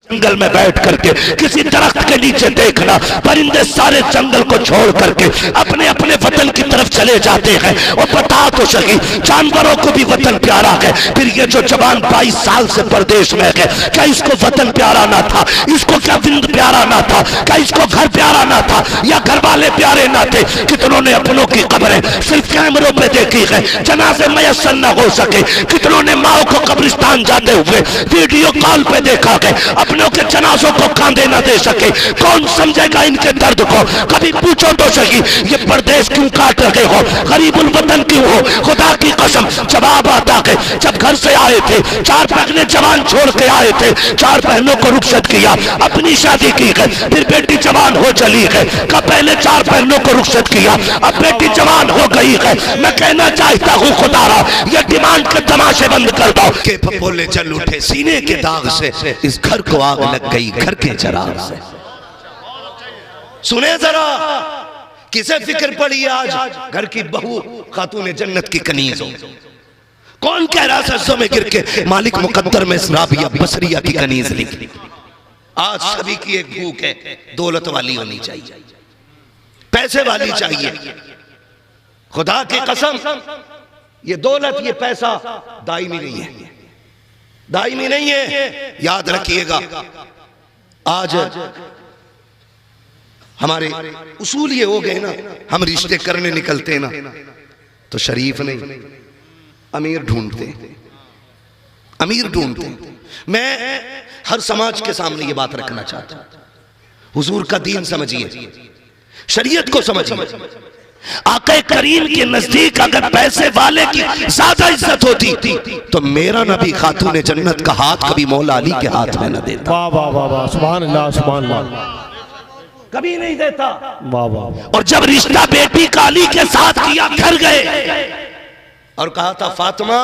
जंगल में बैठ करके किसी दरख्त के नीचे देखना, परिंदे सारे जंगल को छोड़ करके अपने अपने वतन की तरफ चले जाते हैं। और बता तो सही, जानवरों को भी वतन प्यारा है। फिर ये जो जवान 22 साल से परदेश में है, क्या इसको वतन प्यारा ना था? इसको क्या विंद प्यारा ना था? क्या इसको घर प्यारा ना था? या घर वाले प्यारे ना थे? कितनों ने अपनों की कब्रें सिर्फ कैमरों पे देखी है, जनाजे मयसर न हो सके। कितनों ने माओ को कब्रिस्तान जाते हुए वीडियो कॉल पे देखा है, अपनों के जनाजों को कांधे न दे सके। कौन समझेगा इनके दर्द को? कभी पूछो तो सही, ये परदेश क्यों काट रहे हो, गरीबुल वतन क्यों हो? खुदा की कसम जवाब आता है, जब घर से आए थे 4 बहनें जवान छोड़ के आए थे, 4 बहनों को रुखसत किया, अपनी शादी की है, फिर बेटी जवान हो चली है। कब पहले 4 बहनों को रुखसत किया, अब बेटी जवान हो गई है। मैं कहना चाहता हूँ खुदारा, ये डिमांड के तमाशे बंद कर दो। के फपोले जल उठे सीने के दाग से, इस घर को आग लग गई घर के चराग से। सुने जरा, किसे फिक्र पड़ी आज घर की बहू खातून जन्नत की कनीज हो? कौन कह रहा सरसों में गिर के मालिक मुकद्दर में राबिया बसरिया की कनीज लिखी? आज सभी की एक भूख है, दौलत वाली होनी चाहिए, पैसे वाली चाहिए। खुदा की कसम, ये दौलत ये पैसा दायमी नहीं है, दायमी नहीं है, याद रखिएगा। आज हमारे उसूल ये हो गए ना, हम रिश्ते करने निकलते ना तो शरीफ नहीं, अमीर ढूंढते, अमीर ढूंढते। मैं हर समाज के सामने ये बात रखना चाहता हूं, हुजूर का दीन समझिए, शरीयत को समझिए। आका करीम के नजदीक अगर पैसे वाले की ज्यादा इज्जत होती तो मेरा नबी खातून जन्नत का हाथ कभी मौला अली के हाथ में न देता। वाह वाह वाह वाह, सुभान अल्लाह सुभान अल्लाह, कभी नहीं देता। वाह वाह। और जब रिश्ता बेटी का अली के साथ किया, घर गए और कहा था, फातिमा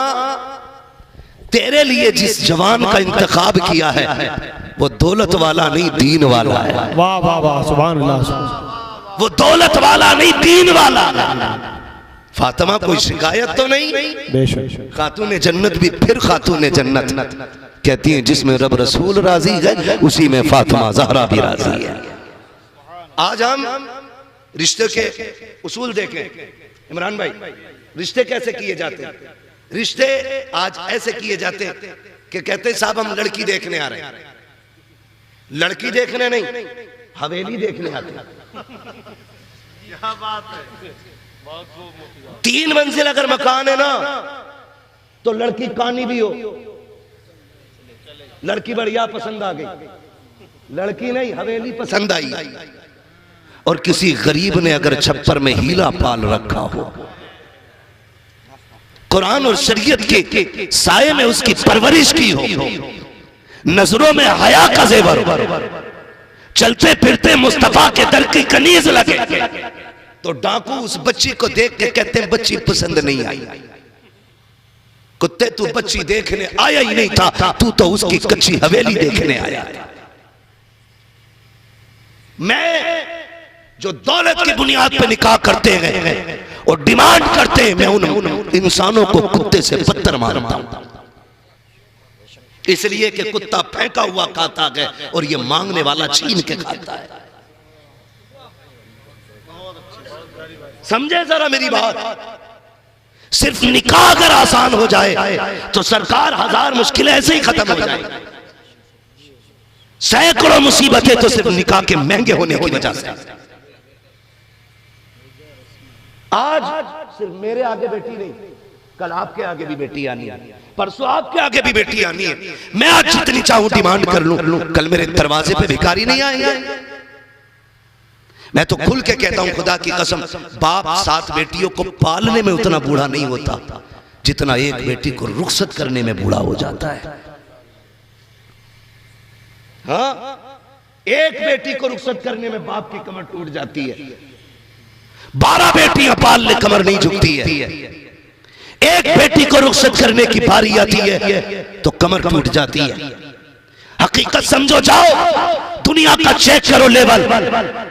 तेरे लिए जिस जवान का इंतखाब किया है वो दौलत वाला नहीं दीन वाला है। वाह वाह वाह, सुभान अल्लाह। वो दौलत वाला नहीं दीन वाला। फातिमा कोई शिकायत तो नहीं? बेशक। खातून जन्नत भी फिर खातून जन्नत कहती हैं, जिसमें रब रसूल राजी है उसी में फातिमा ज़हरा भी राजी है। आज हम रिश्ते के उसूल देखें इमरान भाई, रिश्ते कैसे किए जाते हैं? रिश्ते आज ऐसे किए जाते हैं कि कहते साहब हम लड़की देखने आ रहे हैं। लड़की देखने नहीं, हवेली देखने आते हैं। 3 मंजिल अगर मकान है ना तो लड़की कानी भी हो, लड़की बढ़िया पसंद आ गई, लड़की नहीं हवेली पसंद आई। और किसी गरीब ने अगर छप्पर में हीला पाल रखा हो, कुरान और शरीयत के साये में उसकी परवरिश की हो, नजरों में हया का जेवर, चलते फिरते मुस्तफा के दर की कनीज लगे, तो डाकू उस बच्ची को देख के कहते हैं बच्ची पसंद नहीं आई। कुत्ते तू बच्ची देखने आया ही नहीं था, तू तो उसकी कच्ची हवेली देखने आया। मैं जो दौलत की बुनियाद पे निकाह करते हैं और डिमांड करते हैं, मैं उन इंसानों को कुत्ते से बदतर मानता हूं, इसलिए कि कुत्ता फेंका हुआ खाता है और ये मांगने वाला छीन के खाता है। समझे जरा मेरी बात? सिर्फ निकाह अगर आसान हो जाए तो सरकार 1000 मुश्किलें ऐसे ही खत्म हो जाए। सैकड़ों मुसीबतें तो सिर्फ निकाह के महंगे होने की वजह से। आज सिर्फ मेरे आगे बेटी नहीं, कल आपके आगे भी बेटी आनी है, परसों आपके आगे भी बेटी आनी है। मैं आज जितनी चाहूं डिमांड कर लूं, कल मेरे दरवाजे पे भिखारी नहीं आएंगे। मैं तो खुल के कहता हूं, खुदा की कसम, बाप 7 बेटियों को पालने में उतना बूढ़ा नहीं होता जितना एक बेटी को रुखसत करने में बूढ़ा हो जाता है। हाँ, एक बेटी को रुखसत करने में बाप की कमर टूट जाती है, 12 बेटियां पाल ले कमर नहीं झुकती है। एक बेटी को रुखसत करने की बारी आती है तो कमर टूट जाती है। हकीकत समझो जाओ, दुनिया का चेक करो लेवल।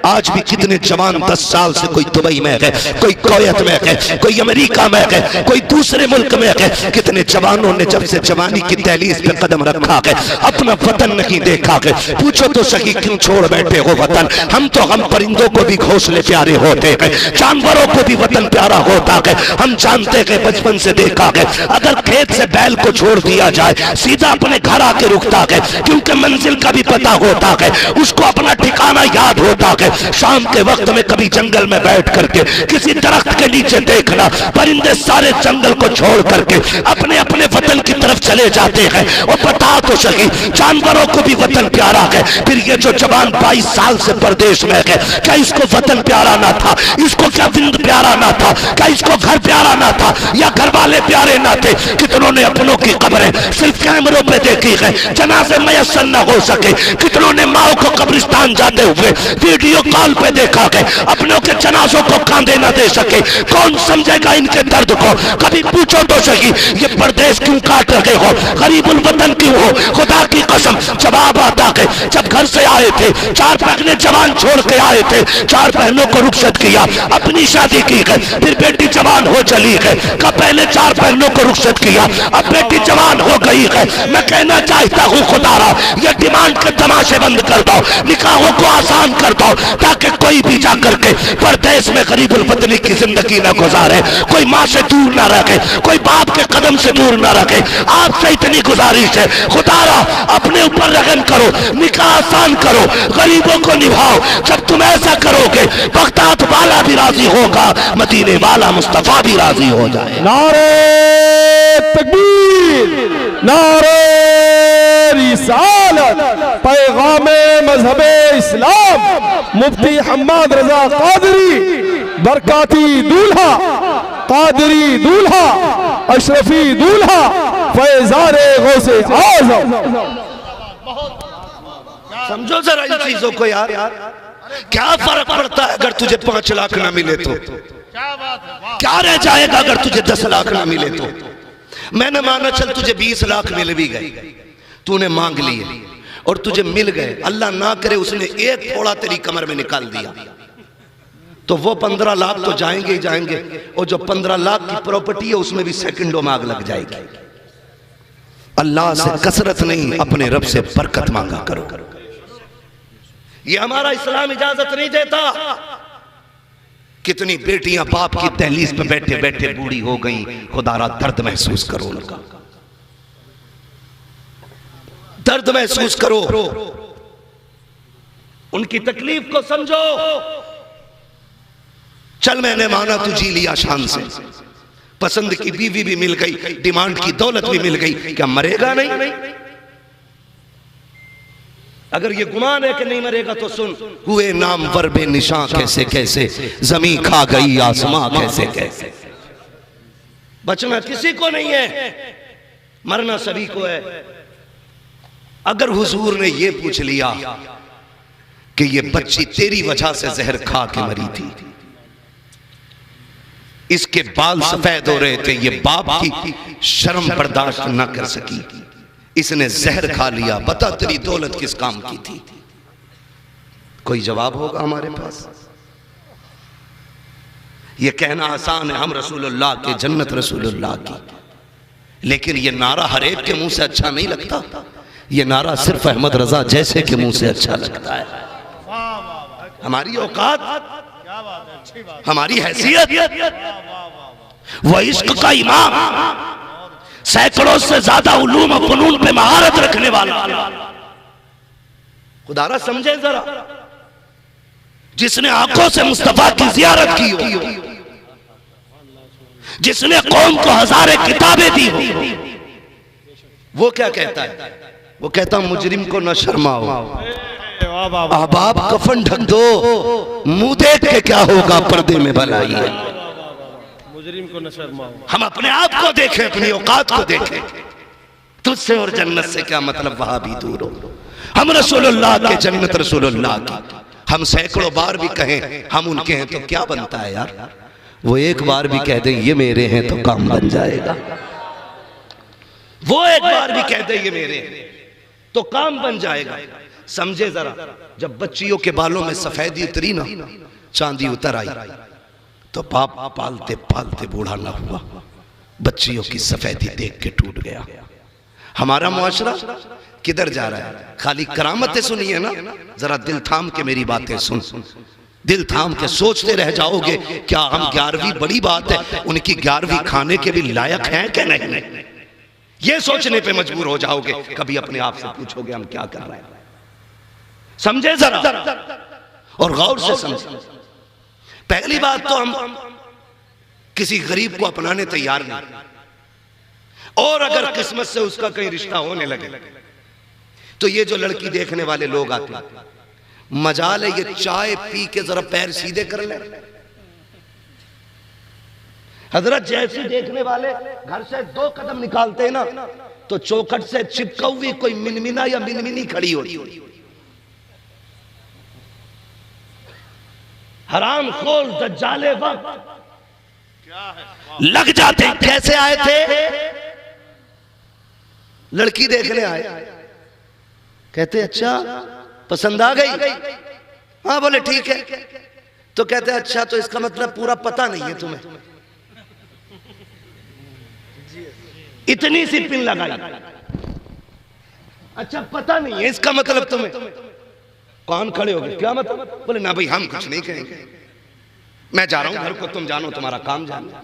आज भी कितने जवान 10 साल से कोई दुबई में है, कोई कुवैत में है, कोई अमेरिका में है, कोई दूसरे मुल्क में है। कितने जवानों ने जब से जवानी की दहलीज पे कदम रखा है अपना वतन नहीं देखा है। पूछो तो सही क्यों छोड़ बैठे हो वतन? हम परिंदों को भी घोंसले प्यारे होते हैं, जानवरों को भी वतन प्यारा होता है। हम जानते हैं, बचपन से देखा है, अगर खेत से बैल को छोड़ दिया जाए सीधा अपने घर आके रुकता है, क्योंकि मंजिल का भी पता होता है, उसको अपना ठिकाना याद होता है। शाम के वक्त में कभी जंगल में बैठ करके किसी दरख्त के नीचे देखना, परिंदे सारे जंगल को छोड़ करके अपने अपने वतन की तरफ चले जाते हैं। और बता तो सही, जानवरों को भी वतन प्यारा है। फिर ये जो जवान 22 साल से परदेश में है, क्या इसको वतन प्यारा ना था? इसको क्या विंद प्यारा ना था? क्या इसको घर प्यारा ना था? या घर वाले प्यारे ना थे? कितनों ने अपनों की कब्रें सिर्फ कैमरों पे देखी है, जनाजे मयस्सर न हो सके। कितनों ने माओ को कब्रिस्तान जाते हुए वीडियो कॉल पे देखा है, अपनों के जनाजों को कांधे न दे सके। कौन समझेगा इनके दर्द को? कभी पूछो तो सही, ये परदेश क्यों काट रहे हो? गरीबुल वतन क्यों हो? खुदा की कसम जवाब आता है, जब घर से आए थे 4 बहनें जवान छोड़ के आए थे, 4 बहनों को रुखसत किया, अपनी शादी की है, फिर बेटी जवान हो चली है। कब पहले 4 बहनों को रुखसत किया, अब बेटी जवान हो गई है। मैं कहना चाहता हूँ खुदारा, ये डिमांड के तमाशे बंद कर दो, निकाहों को आसान कर दो, ताकि कोई भी जा करके परदेश में गरीबुल वतनी की जिंदगी न गुजारे, कोई माँ से दूर ना रखे, कोई बाप के कदम से दूर ना रखे। आपसे इतनी गुजारिश है खुदारा, अपने ऊपर रहम करो, निकाह आसान करो, गरीबों को निभाओ। जब तुम ऐसा करोगे बगदाद वाला भी राजी होगा, मदीने वाला मुस्तफा भी राजी हो जाए। नारे तकबीर, नारे रिसालत, पैगामे मजहबे इस्लाम, मुफ्ती हम्माद रजा कादरी, बरकाती दूल्हा, कादरी दूल्हा, अशरफी दूल्हा, फैजारे गौसे आज़म। समझो जरा इन चीजों को यार, क्या फर्क पड़ता है अगर तुझे 5 लाख ना मिले तो? क्या रह जाएगा अगर तुझे 10 लाख ना मिले तो? मैंने माना चल तुझे 20 लाख मिल भी गए, तूने मांग लिए और तुझे मिल गए, अल्लाह ना करे उसने एक थोड़ा तेरी कमर में निकाल दिया, तो वो 15 लाख तो जाएंगे ही जाएंगे। और जो 15 लाख की प्रॉपर्टी है उसमें भी सेकंडों में आग लग जाएगी। अल्लाह से कसरत नहीं, अपने रब से बरकत मांगा करो। ये हमारा इस्लाम इजाजत नहीं देता। कितनी बेटियां बाप की दहलीज पे बैठे बैठे बूढ़ी हो गई, खुदारा दर्द महसूस करो उनका, दर्द महसूस करो, उनकी तकलीफ को समझो। चल मैंने माना तू जी लिया शान से, पसंद की बीवी भी मिल गई, डिमांड की दौलत भी मिल गई, क्या मरेगा नहीं? अगर ये गुमान है कि नहीं मरेगा तो सुन, हुए नाम वर बे निशां कैसे कैसे, जमी खा गई आसमां कैसे कैसे। बचना किसी को नहीं है, मरना सभी को है। अगर हुजूर ने ये पूछ लिया कि ये बच्ची तेरी वजह से जहर खा के मरी थी, इसके बाल सफेद हो रहे थे, ये बाप की शर्म बर्दाश्त न कर सकी, इसने जहर खा लिया, बता तेरी दौलत किस काम की थी? कोई जवाब होगा हमारे पास? ये कहना आसान है, हम रसूलुल्लाह के, जन्नत रसूलुल्लाह की, लेकिन ये नारा हर एक के मुंह से अच्छा नहीं लगता। ये नारा सिर्फ अहमद रजा जैसे के मुंह से अच्छा लगता है। हमारी औकात, हमारी हैसियत, वह इश्क का इमाम, सैकड़ों से ज्यादा उलूम और फनून पे महारत रखने वाला, खुदारा समझे जरा, जिसने आंखों से मुस्तफा की जियारत की हो, जिसने कौम को हजारे किताबें दी हो, वो क्या कहता है? वो कहता मुजरिम को न शर्माओ, अहबाब कफन ढक दो, मुंह देख के क्या होगा, पर्दे में भलाई है। मुजरिम को न शर्माओ। हम अपने आप को देखें, अपनी औकात को देखें। तुझसे और जन्नत से क्या मतलब, वहां भी दूर हो। हम रसूलुल्लाह के, जन्नत रसूलुल्लाह की। हम सैकड़ों बार भी कहें हम उनके हैं तो क्या बनता है यार? वो एक बार भी कह दें ये मेरे हैं तो काम बन जाएगा। वो एक बार भी कह दें ये मेरे हैं तो काम बन जाएगा। समझे जरा, जब बच्चियों के बालों में सफेदी उतरी ना, चांदी उतर आई, तो बाप पालते पालते बूढ़ा ना हुआ, बच्चियों की सफेदी देख के टूट गया। हमारा मुआशरा किधर जा रहा है? खाली करामतें सुनिए ना, जरा दिल थाम के मेरी बातें सुन, दिल थाम के सोचते रह जाओगे क्या हम 11वीं बड़ी बात है, उनकी 11वीं खाने के भी लायक हैं कि नहीं, ये सोचने पे मजबूर हो जाओगे। कभी अपने आप से पूछोगे हम क्या कर रहे हैं। समझे जरा और गौर से समझे। पहली बात तो हम किसी गरीब को अपनाने तैयार नहीं, और अगर किस्मत से उसका कहीं रिश्ता होने लगे तो ये जो लड़की देखने वाले लोग आते हैं, मजाल है ये चाय पी के जरा पैर सीधे कर ले। हजरत जैसे देखने वाले घर से 2 कदम निकालते हैं ना, तो चौखट से चिपका हुई कोई मिनमिना या मिनमिनी खड़ी होती, हराम खोल दज्जाले वक्त लग जाते। कैसे आए थे? लड़की देखने आए, कहते अच्छा पसंद आ गई, हाँ बोले ठीक है, तो कहते अच्छा तो इसका मतलब पूरा पता नहीं है तुम्हें, इतनी सी पिन लगाई, अच्छा पता नहीं है इसका मतलब तुम्हें। कौन खड़े हो गए? क्या मतलब? बोले ना भाई हम कुछ नहीं कहेंगे, मैं जा रहा हूं घर को, तुम जानो तुम्हारा काम जानो।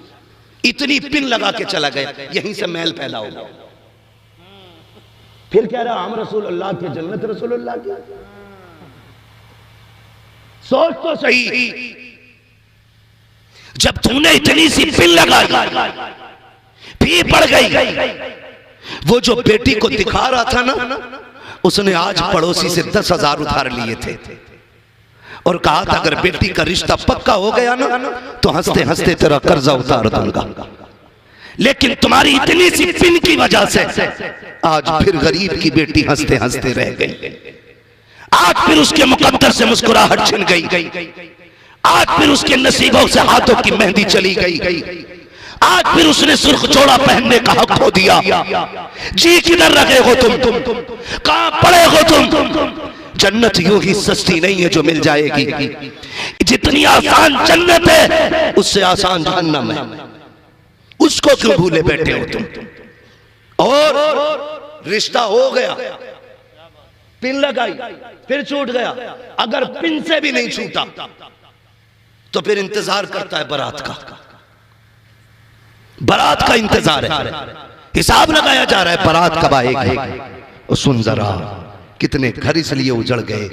इतनी पिन लगा के चला गया, यहीं से मैल पैदा हो गया। फिर कह रहा हम रसूलुल्लाह की जन्नत रसूलुल्लाह की। सोच तो सही, जब तूने इतनी सी पिन लगाई, फी पड़ गई, वो जो बेटी को दिखा रहा था ना, उसने आज पड़ोसी से 10,000 उधार लिए थे और कहा था अगर बेटी का रिश्ता पक्का हो गया ना तो हंसते हंसते तेरा कर्जा उतार दूंगा। लेकिन तुम्हारी इतनी सी पिन की वजह से आज फिर गरीब की बेटी हंसते हंसते रह गई, आज फिर उसके मुकद्दर से मुस्कुराहट छिन गई, आज फिर उसके नसीबों से हाथों की मेहंदी चली गई, आज फिर उसने सुर्ख जोड़ा पहनने का हक खो दिया। जी किधर रखे हो तुम कहां पड़े हो तुम? जन्नत यूं ही सस्ती नहीं है जो मिल जाएगी, जितनी आसान जन्नत है उससे आसान जहन्नम है, उसको क्यों भूले बैठे हो तुम? और रिश्ता हो गया, पिन लगाई फिर छूट गया, अगर पिन से भी नहीं छूटा तो फिर इंतजार करता है बारात का, बारात का इंतजार है, हिसाब लगाया जा रहा है बारात कब आएगी। सुन जरा कितने घर इसलिए उजड़ गए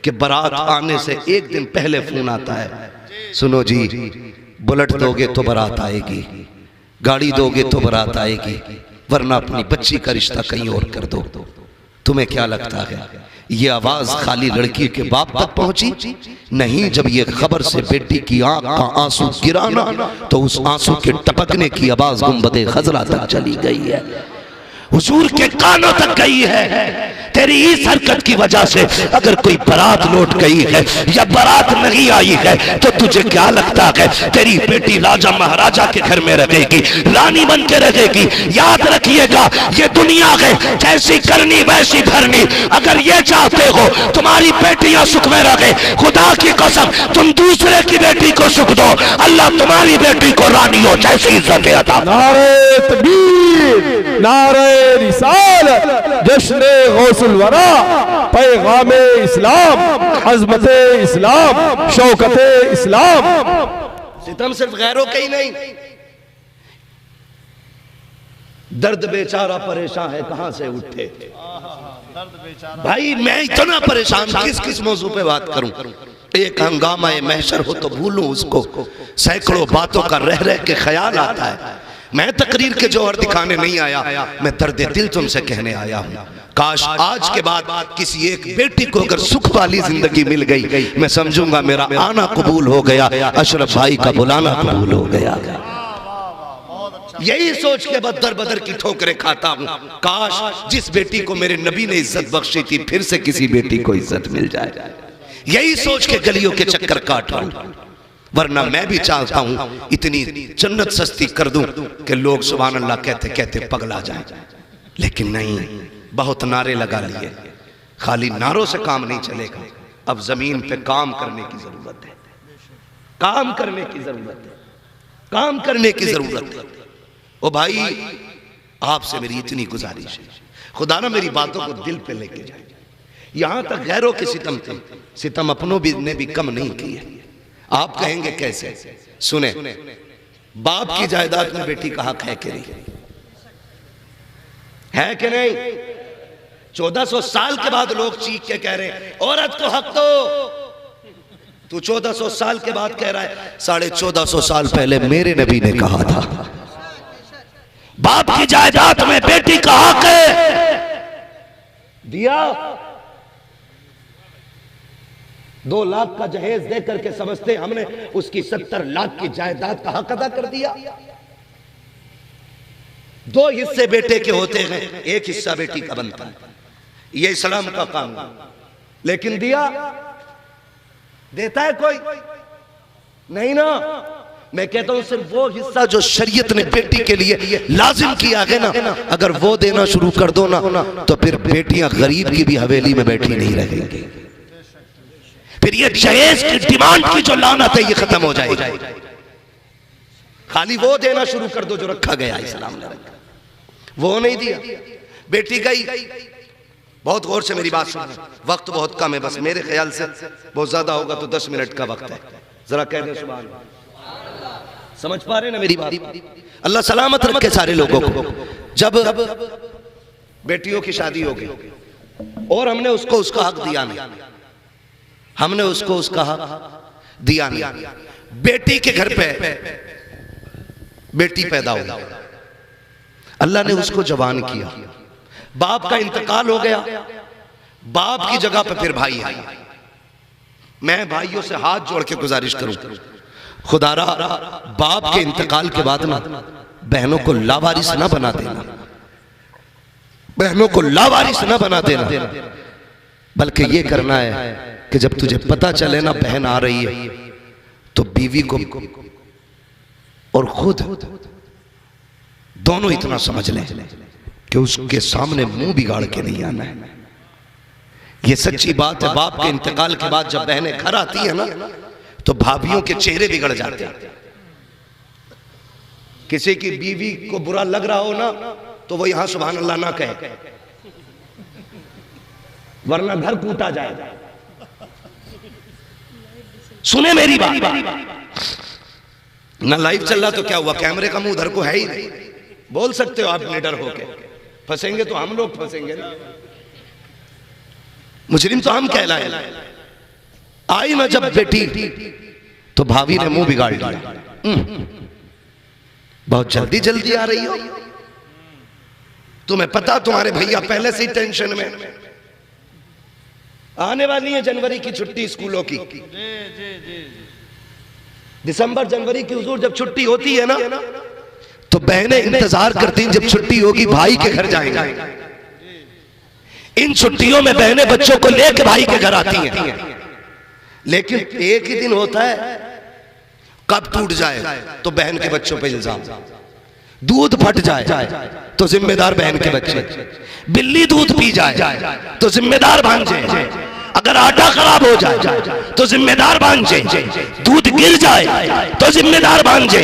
कि बारात आने से एक दिन पहले फोन आता है, सुनो जी बुलेट दोगे तो बारात आएगी, गाड़ी दोगे तो बारात आएगी, वरना अपनी बच्ची का रिश्ता कहीं और कर दो। तुम्हें क्या लगता है ये आवाज खाली लड़की के बाप तक पहुंची? नहीं, जब ये खबर से बेटी की आंख का आंसू गिराना तो उस आंसू के टपकने की आवाज गुंबदे खजरा तक चली गई है, हुजूर के कानों तक गई है। तेरी इस हरकत की वजह से अगर कोई बारात लौट गई है या बारात नहीं आई है तो तुझे क्या लगता है तेरी बेटी राजा महाराजा के घर में रहेगी, रानी बन के रहेगी? याद रखिएगा ये दुनिया है, जैसी करनी वैसी भरनी। अगर ये चाहते हो तुम्हारी बेटियां सुख में रहे, खुदा की कसम तुम दूसरे की बेटी को सुख दो, अल्लाह तुम्हारी बेटी को रानियों जैसी इज्जत अता। नारे तकबीर, नारे रिसालत, जश्न गौसुल वरा, पैगाम इस्लाम, अज़मत इस्लाम, शौकत इस्लाम। सितम सिर्फ गैरों के ही नहीं, दर्द बेचारा परेशान है कहां से उठे। भाई मैं इतना परेशान, किस किस मौजू पे बात करूं? एक हंगामा महशर हो तो भूलूं उसको, सैकड़ों बातों का रह रह के ख्याल आता है। मैं तकरीर के जौहर दिखाने नहीं आया, मैं दर्द दिल तुमसे कहने आया हूं। काश आज के बाद किसी एक बेटी को अगर सुख वाली जिंदगी मिल गई, मैं समझूंगा मेरा आना कबूल हो गया, अशरफ भाई का बुलाना कबूल हो गया। यही सोच के बदर बदर की ठोकरें खाता हूं। काश जिस बेटी को मेरे नबी ने इज्जत बख्शी थी फिर से किसी बेटी को इज्जत मिल जाए, यही सोच के गलियों के चक्कर काट रहा हूं। वरना मैं भी चाहता हूं इतनी जन्नत सस्ती कर दूं कि लोग सुभान अल्लाह कहते कहते पगला जाए, लेकिन नहीं, बहुत नारे लगा लिए, खाली नारों से काम नहीं चलेगा, अब जमीन पे काम करने की जरूरत है, काम करने की जरूरत है, काम करने की जरूरत है। ओ भाई, आपसे मेरी इतनी गुजारिश है, खुदा ना मेरी बातों को दिल पे लेके जाए। यहां तक गैरों के सितम थे, सितम अपनों भी ने भी कम नहीं किए। आप कहेंगे कैसे? सुने, बाप की जायदाद में बेटी का हक है कि नहीं? है कि नहीं? 1400 साल के बाद लोग चीख के कह रहे हैं औरत को हक दो। तू 1400 साल के बाद कह रहा है, 1450 साल पहले मेरे नबी ने कहा था बाप की जायदाद में बेटी का हक है। दिया 2 लाख का जहेज दे करके समझते हमने उसकी 70 लाख की जायदाद का हक अदा कर दिया। 2 हिस्से बेटे के होते हैं, 1 हिस्सा बेटी का बनता है, ये इस्लाम का कानून। लेकिन दिया देता है कोई नहीं ना। मैं कहता हूं सिर्फ वो हिस्सा जो शरीयत ने बेटी के लिए लाजिम किया है ना, अगर वो देना शुरू कर दो ना, तो फिर बेटियां गरीब की भी हवेली में बैठी नहीं रहेंगी। फिर ये जहेज की डिमांड की जो लानत है ये खत्म हो जाएगी। खाली वो देना शुरू कर दो जो रखा गया इस्लाम ने, वो नहीं दिया। बेटी गई, बहुत गौर से मेरी बात सुनना, वक्त बहुत कम है, बस मेरे ख्याल से बहुत ज्यादा होगा तो 10 मिनट का वक्त है। जरा कह दे सुभान अल्लाह। समझ पा रहे ना मेरी बात? अल्लाह सलामत रखे सारे लोगों को। जब बेटियों की शादी होगी और हमने उसको उसका हक दिया नहीं, हमने उसको उसका हक दिया नहीं, बेटी के घर पे बेटी पैदा हो, अल्लाह ने उसको जवान किया, बाप का इंतकाल हो गया, बाप की जगह पे फिर भाई है। मैं भाइयों से हाथ जोड़ के गुजारिश करूं, खुदारा बाप के इंतकाल के बाद ना बहनों को लावारिस ना बना देना, बहनों को लावारिस ना बना देना, बल्कि ये करना है कि जब तुझे पता चले ना बहन आ रही है तो बीवी को और खुद दोनों इतना समझ लें कि उसके सामने मुंह बिगाड़ के नहीं आना है। ये सच्ची बात है। बाप के इंतकाल के बाद जब बहनें घर आती है ना तो भाभियों के चेहरे बिगड़ जाते हैं। किसी की बीवी को बुरा लग रहा हो ना तो वो यहां सुभान अल्लाह ना कहे, वरना घर कूटा जाएगा। सुने मेरी बात, ना लाइव चल रहा तो क्या हुआ, कैमरे का मुंह उधर को है ही नहीं। बोल सकते हो आप निडर होके, फंसेंगे तो हम लोग फंसेंगे ना, मुजरिम तो हम कहलाए। आई ना जब बेटी तो भाभी ने मुंह बिगाड़ लिया, बहुत जल्दी जल्दी आ रही हो, तुम्हें पता तुम्हारे भैया पहले से ही टेंशन में। आने वाली है जनवरी की छुट्टी स्कूलों की, दिसंबर जनवरी की हुजूर जब छुट्टी होती है ना तो बहनें इंतजार करती हैं जब छुट्टी होगी भाई के घर जाएंगे। इन छुट्टियों में बहनें बच्चों को लेकर भाई के घर आती हैं, लेकिन एक ही दिन होता है कब टूट जाए तो बहन के बच्चों पे इल्जाम, दूध फट जाए तो जिम्मेदार बहन के बच्चे, बिल्ली दूध पी जाए तो जिम्मेदार भांजे, अगर आटा खराब हो जाए तो जिम्मेदार भांजे, दूध गिर जाए तो जिम्मेदार भांजे,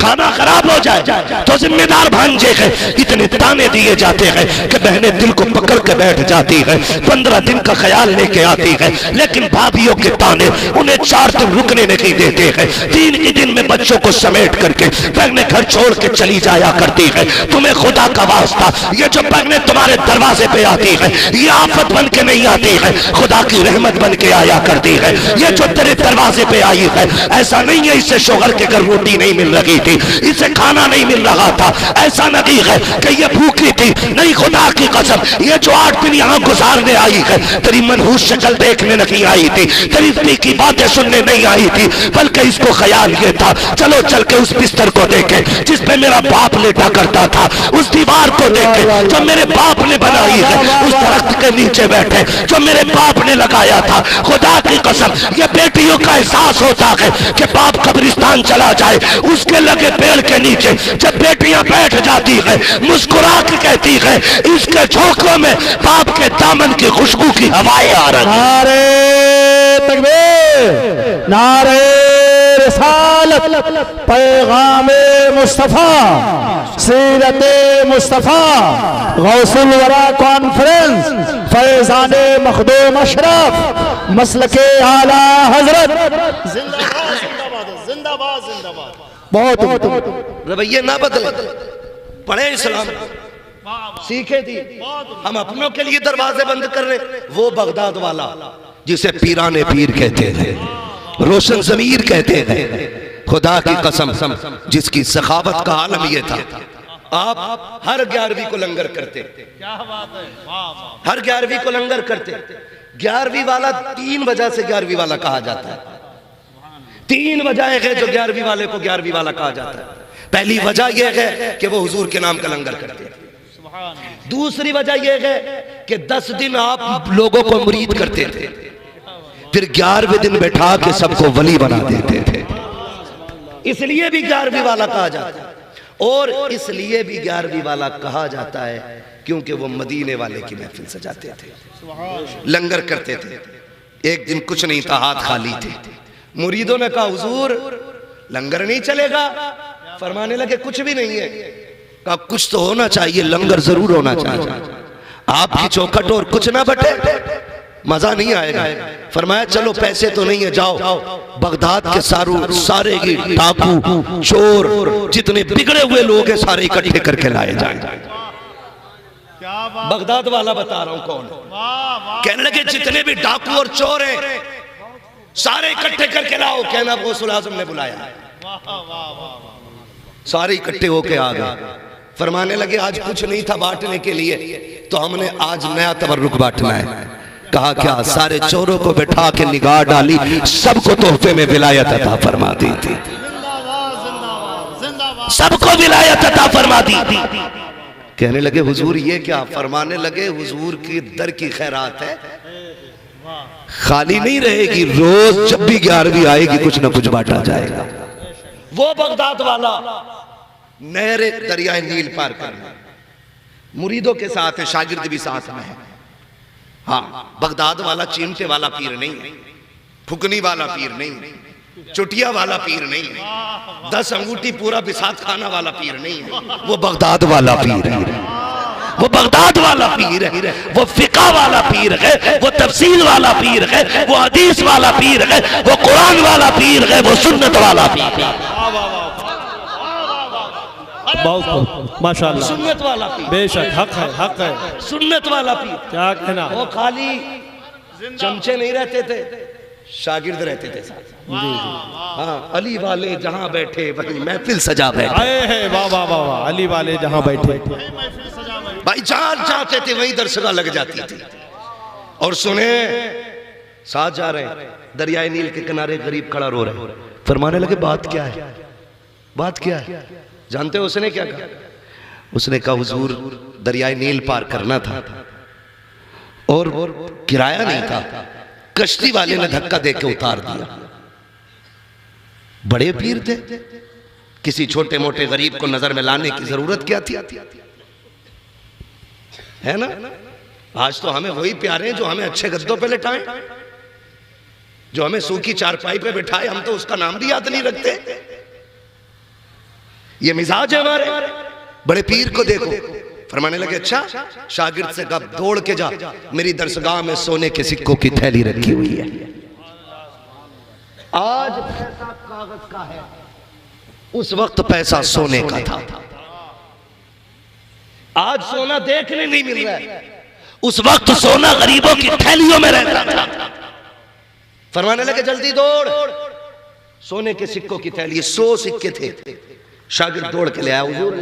खाना खराब हो जाए तो जिम्मेदार भांजे है। इतने ताने दिए जाते हैं कि बहनें दिल को पकड़ के बैठ जाती है, 15 दिन का ख्याल लेके आती है, लेकिन भाभियों के ताने उन्हें 4 दिन रुकने नहीं देते हैं। 3 ही दिन में बच्चों को समेट करके बहनें घर छोड़ के चली जाया करती है। तुम्हें खुदा का वास्ता, ये जो बहनें तुम्हारे दरवाजे पे आती है ये आफत बन के नहीं आती है, खुदा की रहमत बन के आया करती है। ये जो तेरे दरवाजे पे आई है ऐसा नहीं है इससे शोहर के घर रोटी नहीं मिल रही थी, इसे खाना नहीं मिल रहा था, ऐसा नहीं है कि ये भूखी थी, नहीं खुदा की कसम ये जो 8 दिन यहाँ गुजारने आई है तेरी मनहूस शक्ल देखने नहीं आई थी, तेरी पी की बातें सुनने नहीं आई थी, बल्कि इसको ख्याल ये था चलो चल के उस बिस्तर को देखे जिस पे मेरा बाप लेटा करता था, उस दीवार को देखे जो मेरे बाप ने बनाई है, उस दरख्त के नीचे बैठे जो मेरे बाप ने लगाया था, था। खुदा की कसम ये बेटियों का एहसास होता है कि बाप कब्रिस्तान चला जाए, उसके लगे पेड़ के नीचे जब बेटियां बैठ जाती है, मुस्कुरा के कहती है, इसके झोंकों में बाप के दामन की खुशबू की हवाएं आ रही। नारे तकबीर, नारे रिसालत, पैगामे मुस्तफा, सीरत मुस्तफा, गौसुल वरा कॉन्फ्रेंस, फैजाने मखदूम अशरफ, मसलके आला हजरत, जिंदाबाद जिंदाबाद जिंदाबाद। बहुत रवैये ना बदले, पढ़े इस्लाम, सीखे थी। हम अपनों के लिए दरवाजे बंद कर रहे। वो बगदाद वाला जिसे पीराने पीर कहते थे, रोशन जमीर कहते थे, खुदा की कसम जिसकी सखावत का आलम यह था, आप हर 11वीं को लंगर करते। क्या बात है, वाह वाह। हर 11वीं को लंगर करते। 11वीं वाला 3 वजह से 11वीं वाला कहा जाता है। 3 वजह है जो 11वीं वाले को 11वीं वाला कहा जाता है। पहली वजह यह है कि वो हुजूर के नाम का लंगर करते हैं। दूसरी वजह यह है कि 10 दिन आप लोगों को मुरीद करते थे, फिर 11वें दिन बैठा के सबको वली बना देते थे। इसलिए भी 11वीं वाला कहा जाता है। और इसलिए भी 11वीं वाला कहा जाता है क्योंकि वो मदीने वाले की महफिल सजाते थे, लंगर करते थे। एक दिन कुछ नहीं था, हाथ खाली थे। मुरीदों ने कहा हुजूर लंगर नहीं चलेगा। फरमाने लगे कुछ भी नहीं है। कहा कुछ तो होना चाहिए, लंगर जरूर होना चाहिए। आपकी चौखट और कुछ ना बटे, मजा नहीं आएगा। फरमाया चलो पैसे तो नहीं है, जाओ बगदाद के सारे डाकू चोर जितने बिगड़े हुए लोग हैं सारे इकट्ठे करके लाए जाएं। बगदाद वाला बता रहा हूं कौन। कहने लगे जितने भी डाकू और चोर हैं सारे इकट्ठे करके लाओ। कहना गौसुल आजम ने बुलाया। सारे इकट्ठे होके आ गए। फरमाने लगे आज कुछ नहीं था बांटने के लिए, तो हमने आज नया तबर्रुक बांटना है। कहा क्या? सारे चोरों को बैठा के निगाह डाली, सबको तोहफे में विलायत अता फरमा दी थी। सबको विलायत अता फरमा दी थी। कहने लगे हुजूर ये क्या? फरमाने लगे हुजूर की दर की खैरात है, खाली नहीं रहेगी। रोज जब भी 11वीं आएगी कुछ ना कुछ बांटा जाएगा। वो बगदाद वाला नहरे दरियाए नील पार करना, मुरीदों के साथ है, शागिर्द भी साथ में है। हाँ, बगदाद वाला चिमटे वाला पीर नहीं है, फुकनी वाला पीर नहीं है, चुटिया वाला पीर नहीं है, 10 अंगूठी पूरा बिसात खाना वाला पीर नहीं है। वो बगदाद वाला पीर है। वो बगदाद वाला पीर है। वो फिका वाला पीर है, वो तफसील वाला पीर है, वो हदीस वाला पीर है, वो कुरान वाला पीर है, वो सुन्नत वाला पीर है। बहुत माशाअल्लाह, सुन्नत वाला पीर, बेशक हक है, हक है। सुन्नत वाला पीर। क्या कहना? वो खाली चमचे नहीं रहते थे, शागिर्द रहते थे साथ। हाँ, अली वाले जहां बैठे वहीं महफिल सजा बैठे। आए हैं, वाह वाह वाह वाह। अली वाले जहां बैठे भाई जहां चाहते थे वहीं दरसगाह लग जाती थी। और सुने साथ जा रहे हैं, दरियाए नील के किनारे गरीब खड़ा रो रहे। फरमाने लगे बात क्या है? बात क्या है? जानते हो उसने क्या कहा? उसने कहा हुजूर दरियाए नील पार करना था और किराया नहीं था, कश्ती वाले ने धक्का देके उतार दिया। बड़े पीर थे, किसी छोटे मोटे गरीब को नजर में लाने की जरूरत क्या थी? है ना? आज तो हमें वही प्यारे हैं जो हमें अच्छे गद्दों पे लिटाएं, जो हमें सूखी चारपाई पे बिठाए, हम तो उसका नाम भी याद नहीं रखते। ये मिजाज है हमारे। बड़े पीर को देखो, फरमाने लगे अच्छा शागिर्द से कब दौड़ के जा, मेरी दरसगाह में सोने के सिक्कों की थैली रखी हुई है। आज पैसा कागज का है, उस वक्त पैसा सोने का था। आज सोना देखने नहीं मिल रहा है, उस वक्त सोना गरीबों की थैलियों में रहता था। फरमाने लगे जल्दी दौड़, सोने के सिक्कों की थैली, 100 सिक्के थे। शागिर्द दौड़ के ले आया, हुजूर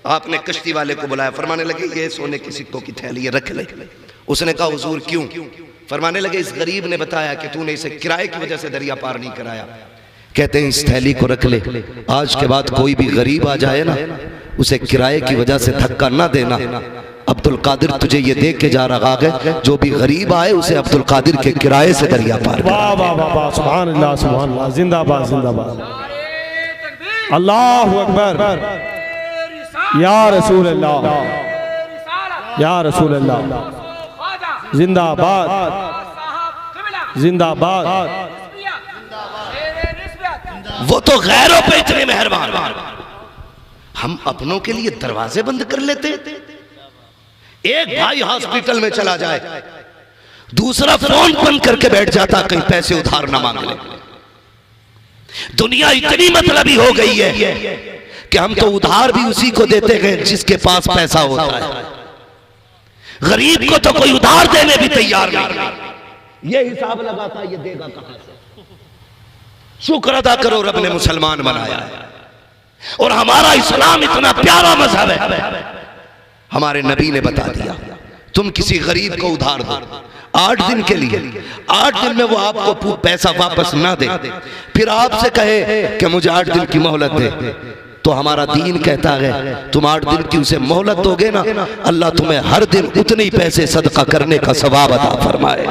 आपने कश्ती वाले को बुलाया। फरमाने लगे ये सोने के सिक्कों की थैली है, रख ले। उसने कहा हुजूर क्यों? फरमाने लगे इस गरीब ने बताया कि तूने इसे किराए की वजह से दरिया पार नहीं कराया। कहते हैं इस थैली को रख ले, आज के बाद कोई भी गरीब आ जाए ना, उसे किराए की वजह से धक्का ना देना, अब्दुल कादिर तुझे ये देख के जा रहा है, जो भी गरीब आए उसे अब्दुल कादिर के किराए से दरिया पार कर। वाह वाह वाह वाह, सुभान अल्लाह सुभान अल्लाह, जिंदाबाद जिंदाबाद, अल्लाहु अकबर, या रसूल अल्लाह, या रसूल अल्लाह, जिंदाबाद जिंदाबाद। वो तो गैरों पे इतने मेहरबान, हम अपनों के लिए दरवाजे बंद कर लेते। एक भाई हॉस्पिटल में चला जाए, दूसरा फोन बंद करके बैठ जाता कहीं पैसे उधार ना मांग ले। दुनिया इतनी मतलबी हो गई है कि हम तो उधार भी उसी को देते हैं जिसके पास पैसा होता है। गरीब को तो कोई उधार देने भी तैयार नहीं। ये हिसाब लगाता ये देगा कहां से। शुक्र अदा करो रब ने मुसलमान बनाया है, और हमारा इस्लाम इतना प्यारा मजहब है। हमारे नबी ने बता दिया, तुम किसी गरीब को उधार दो 8 दिन के लिए, 8 दिन में वो आपको पैसा वापस ना दे, फिर आपसे कहे कि मुझे 8 दिन की मोहलत दे, तो हमारा दीन कहता है तुम 8 दिन की उसे मोहलत दोगे ना, अल्लाह तुम्हें हर दिन उतने ही पैसे सदका करने का सवाब अता फरमाए।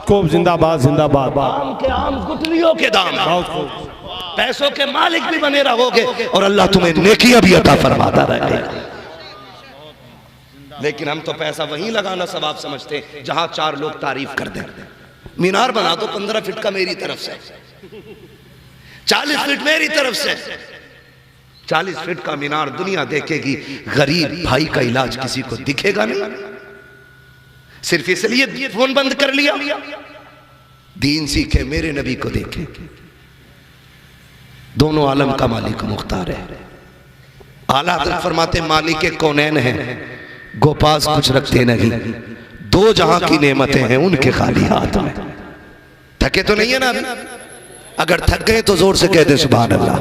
खूब जिंदाबाद जिंदाबाद। आम के आम गुठलियों के दाम, पैसों के मालिक भी बने रहोगे और अल्लाह तुम्हें नेकियां भी अता फरमाता रहेगा। लेकिन हम तो पैसा वहीं लगाना सवाब समझते हैं जहां 4 लोग तारीफ कर दें। मीनार बना दो 15 फीट का मेरी तरफ से, 40 फीट मेरी तरफ से। 40 फीट का मीनार दुनिया देखेगी, गरीब भाई का इलाज किसी को दिखेगा नहीं। सिर्फ इसलिए फोन बंद कर लिया। दीन सीखे, मेरे नबी को देखे, दोनों आलम का मालिक मुख्तार है। आला हज़रत फरमाते मालिक कौनैन है, गोपास कुछ रखते नहीं, 2 जहां की नेमतें हैं उनके खाली हाथ में। थके तो नहीं है ना अभी? अगर थक गए तो जोर से कह दे सुभान अल्लाह,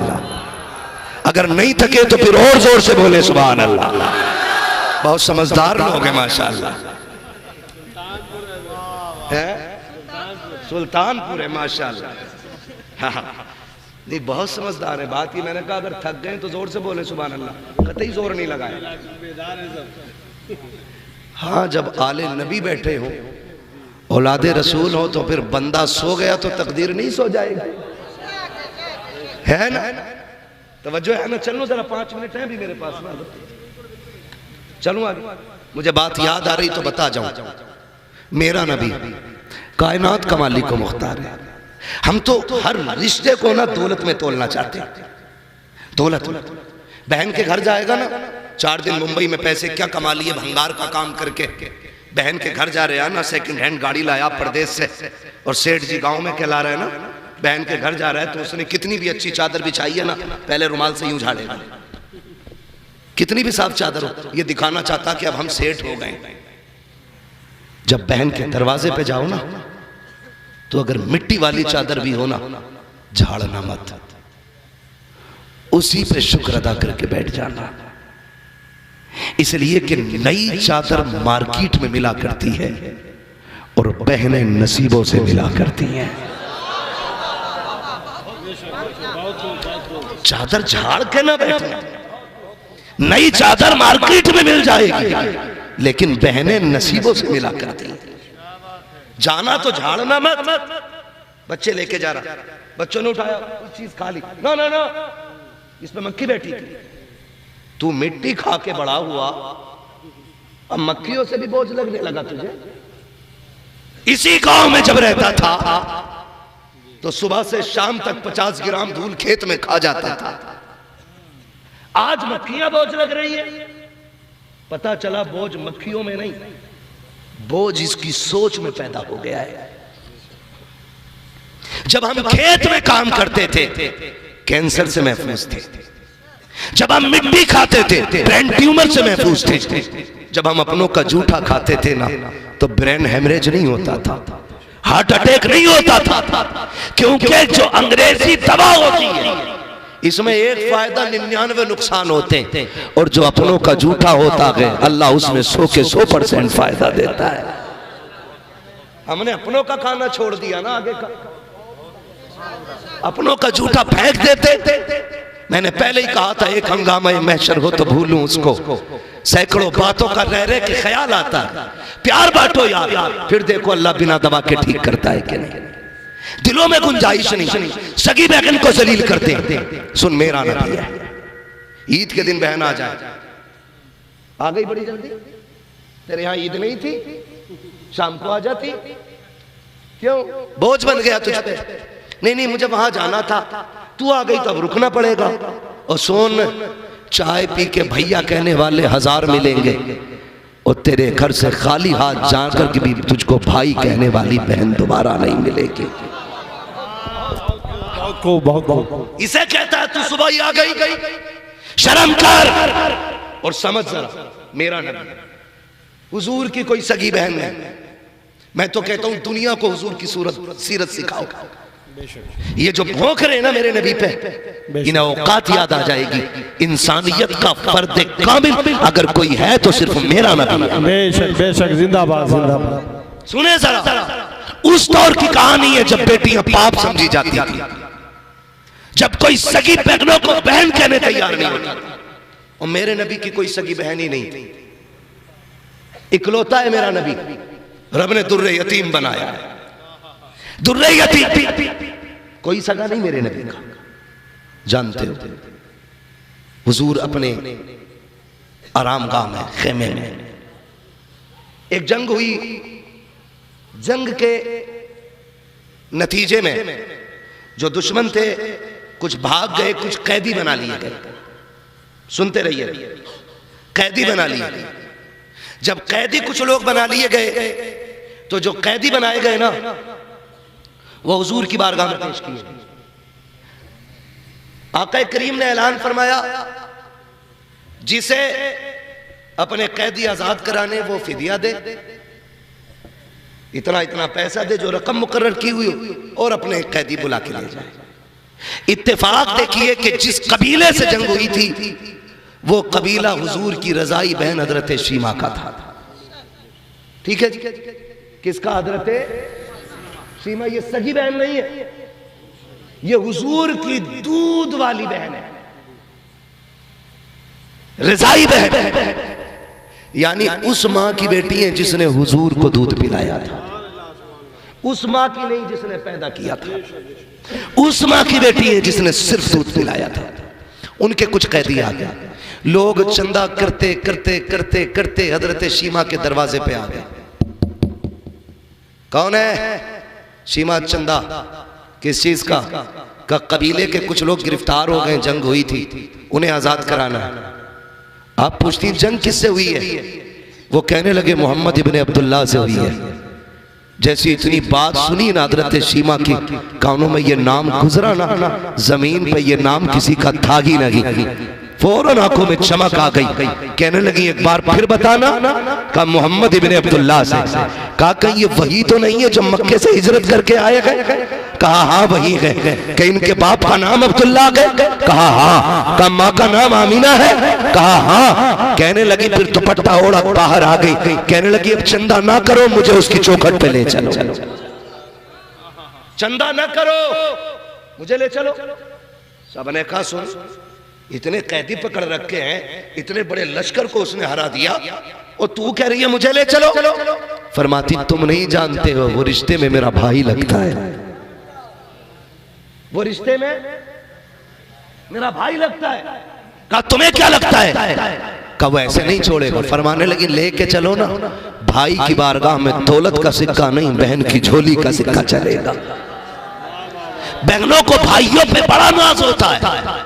अगर नहीं थके तो फिर और जोर से बोले सुभान अल्लाह। बहुत समझदार लोग हैं माशाअल्लाह। सुल्तानपुर है माशाअल्लाह। हाँ, नहीं बहुत समझदार है। बात ही मैंने कहा अगर थक गए तो जोर से बोले सुभान अल्लाह, कतई जोर नहीं लगाए। हाँ, जब आले नबी बैठे हो, औलादे रसूल हो, तो फिर बंदा सो गया तो तकदीर नहीं सो जाएगी, है ना? तवज्जो है ना? चलो जरा 5 मिनट है भी मेरे पास ना, चलूं आगे। मुझे बात याद आ रही तो बता जाऊं। मेरा नबी कायनात का मालिक को मुख्तार है। हम तो हर रिश्ते को ना दौलत में तोलना चाहते हैं। दौलत में बहन के घर जाएगा ना, 4 दिन मुंबई में पैसे क्या कमा लिए भंगार का काम करके। बहन के घर जा रहे हैं ना, सेकंड हैंड गाड़ी लाया प्रदेश से, और सेठ जी गांव में कहला रहे हैं ना, बहन के घर जा रहा है तो उसने कितनी भी अच्छी चादर बिछाई है ना, पहले रुमाल से यूं झाड़ेगा। कितनी भी साफ चादर हो, ये दिखाना चाहता कि अब हम सेठ हो गए। जब बहन के दरवाजे पे जाओ ना, तो अगर मिट्टी वाली चादर भी हो ना, झाड़ना मत, उसी पे शुक्र अदा करके बैठ जाना। इसलिए कि नई चादर मार्केट में मिला करती है और बहनें नसीबों से मिला करती हैं। चादर झाड़ के ना बैठना। नई चादर मार्केट में मिल जाएगी, लेकिन बहनें नसीबों से मिला करती हैं। जाना तो झाड़ना मत। बच्चे लेके जा रहा, बच्चों ने उठाया कुछ चीज खा ली, ना ना ना, इसमें मक्खी बैठी थी। तू मिट्टी खा के बड़ा हुआ, अब मक्खियों से भी बोझ लगने लगा तुझे। इसी गांव में जब रहता था तो सुबह से शाम तक 50 ग्राम धूल खेत में खा जाता था। आज मक्खियां बोझ लग रही है। पता चला बोझ मक्खियों में नहीं, बोझ इसकी सोच में पैदा हो गया है। जब हम खेत में काम करते थे कैंसर से महफूज थे। जब हम मिट्टी खाते थे ब्रेन ट्यूमर से महफूज थे। जब हम अपनों का जूठा खाते थे ना, तो ब्रेन हेमरेज नहीं होता था, हार्ट अटैक नहीं होता था, क्योंकि जो अंग्रेजी दवा होती है इसमें एक फायदा 99 नुकसान होते हैं, और जो अपनों का जूठा होता है अल्लाह उसमें 100 के 100% फायदा देता है। हमने अपनों का खाना छोड़ दिया ना, आगे का अपनों का जूठा फेंक देते। मैंने पहले ही कहा था एक हंगामा महशर हो तो भूलूं उसको, सैकड़ों बातों का रह रह के ख्याल आता है, प्यार बांटो यार, फिर देखो अल्लाह बिना दवा के ठीक करता है कि नहीं। दिलों में गुंजाइश नहीं, सगी बहन को जलील करते हैं। सुन मेरा नबी है, ईद के दिन बहन आ जाए, आ गई बड़ी जल्दी, तेरे यहाँ ईद नहीं थी, शाम को आ जाती, क्यों बोझ बन गया तुझ पे? नहीं मुझे वहां जाना था, तू आ गई तो अब रुकना पड़ेगा। और सोन चाय पी के भैया कहने वाले 1000 मिलेंगे और तेरे घर से खाली हाथ जाकर के भी तुझको भाई कहने वाली बहन दोबारा नहीं मिलेगी। इसे कहता है तू सुबह ही आ गई, शर्म कर और समझ जरा मेरा नबी हुजूर की कोई सगी बहन नहीं। मैं तो कहता हूं दुनिया को हुजूर की सीरत सिखाओ। ये जो भौंक रहे हैं ना मेरे नबी पे, इन्हें औकात याद आ जाएगी। इंसानियत का फर्द कामिल अगर कोई है तो सिर्फ मेरा नबी है। बेशक बेशक, जिंदाबाद जिंदाबाद। सुने जरा, उस दौर की कहानी है जब बेटियां पाप समझी जाती थी, जब कोई सगी बहनों को बहन कहने तैयार नहीं होती। और मेरे नबी की कोई सगी बहन ही नहीं, इकलौता है मेरा नबी। रब ने दुर्रे यतीम बनाया है, दुर्रे यतीम, कोई सगा नहीं मेरे नबी का। जानते हो हुजूर अपने आरामगाह में, खेमे में, एक जंग हुई, जंग के नतीजे में जो दुश्मन थे कुछ भाग गए, कुछ कैदी बना लिए गए। सुनते रहिए, कैदी बना लिए गए। जब कैदी कुछ लोग बना लिए गए तो जो कैदी बनाए गए ना वो हुजूर की बारगाह में पेश किए। आका करीम ने ऐलान फरमाया, जिसे अपने कैदी आजाद कराने वो फिदिया दे, इतना इतना पैसा दे जो रकम मुकर्रर की हुई, और अपने कैदी बुला के ले जाए। इत्तेफाक देखिए कि जिस कबीले से जंग हुई थी वो कबीला हुजूर की रजाई बहन हजरत शीमा का था। ठीक है, किसका? हजरत शीमा। ये सगी बहन नहीं है, ये हुजूर की दूध वाली बहन है, रजाई बहन, यानी उस मां की बेटी है जिसने हुजूर को दूध पिलाया था। उस मां की नहीं जिसने पैदा किया था, उस मां की बेटी है जिसने सिर्फ दूध पिलाया था। उनके कुछ कैदी आ गए, लोग चंदा करते करते करते करते हजरत शीमा के दरवाजे पे आ गए। कौन है? शीमा चंदा। किस चीज का? कबीले के कुछ लोग गिरफ्तार हो गए, जंग हुई थी, उन्हें आजाद कराना है। आप पूछती जंग किससे हुई है? वो कहने लगे मोहम्मद इब्ने अब्दुल्लाह से हुई है। जैसी इतनी बात सुनी ना हजरत शीमा की कानों में ये नाम गुजरा ना, जमीन पे ये नाम किसी का था ही नहीं, फौरन आंखों में चमक आ गई। कहने लगी एक बार फिर बताना। कहा मोहम्मद इब्ने अब्दुल्लाह से। कहा कहीं ये वही तो नहीं है जो मक्के से हिजरत करके आए गए? कहा हाँ वही है। कहीं इनके बाप का नाम अब्दुल्लाह है? कहा हाँ। कहा माँ का नाम आमीना है? कहा हाँ। कहने लगी फिर दुपट्टा ओढ़ा बाहर आ गई। कहने लगी अब चंदा ना करो, मुझे उसकी चौखट पे ले चलो। चंदा ना करो, मुझे ले चलो। सबने कहा सुन, इतने कैदी पकड़ रखे हैं, इतने बड़े लश्कर को उसने हरा दिया और तू कह रही है मुझे ले चलो। फरमाती तुम नहीं जानते हो, वो रिश्ते में मेरा भाई लगता है, वो रिश्ते में मेरा भाई लगता है। कहा तुम्हें क्या लगता है? कहा वो ऐसे नहीं छोड़ेगा। फरमाने लगी लेके चलो ना, भाई की बारगाह में दौलत का सिक्का नहीं, बहन की झोली का सिक्का चलेगा। बहनों को भाइयों पे बड़ा नाज होता है,